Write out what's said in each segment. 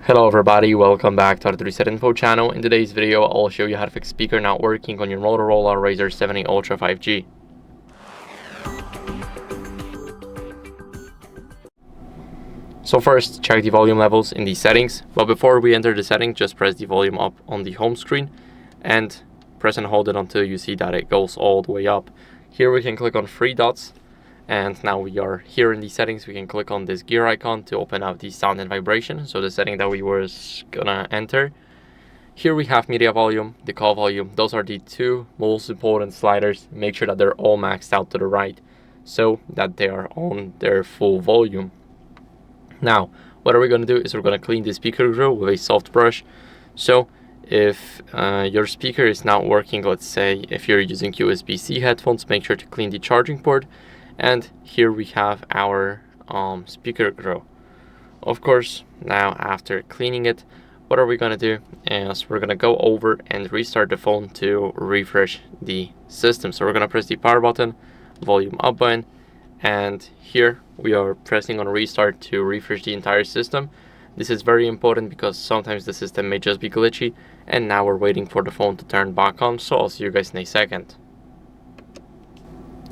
Hello everybody, welcome back to HardReset.Info channel. In today's video, I'll show you how to fix speaker not working on your Motorola Razr 70 Ultra 5G. So first, check the volume levels in the settings, but before we enter the settings, just press the volume up on the home screen and press and hold it until you see that it goes all the way up. Here we can click on three dots, and now we are here in the settings. We can click on this gear icon to open up the sound and vibration, so the setting that we were gonna enter. Here we have media volume, the call volume. Those are the two most important sliders. Make sure that they're all maxed out to the right so that they are on their full volume. Now, what are we going to do is we're going to clean the speaker grill with a soft brush. So if your speaker is not working, let's say if you're using USB-C headphones, make sure to clean the charging port. And here we have our speaker grill. Of course, now after cleaning it, what are we going to do is we're going to go over and restart the phone to refresh the system. So we're going to press the power button, volume up button, and here we are pressing on restart to refresh the entire system. This is very important because sometimes the system may just be glitchy, and now we're waiting for the phone to turn back on, so I'll see you guys in a second.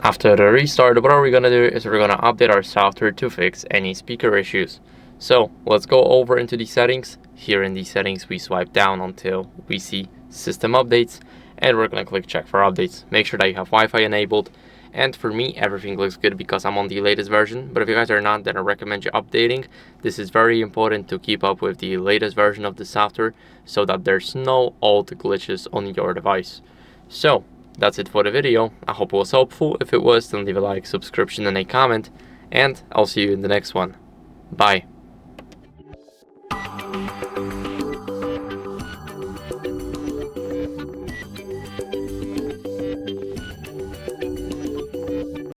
After the restart, what are we going to do is we're going to update our software to fix any speaker issues. So let's go over into the settings. Here in the settings, we swipe down until we see system updates, and we're going to click check for updates. Make sure that you have Wi-Fi enabled. And for me, everything looks good because I'm on the latest version. But if you guys are not, then I recommend you updating. This is very important to keep up with the latest version of the software so that there's no old glitches on your device. So that's it for the video. I hope it was helpful. If it was, then leave a like, subscription, and a comment. And I'll see you in the next one. Bye.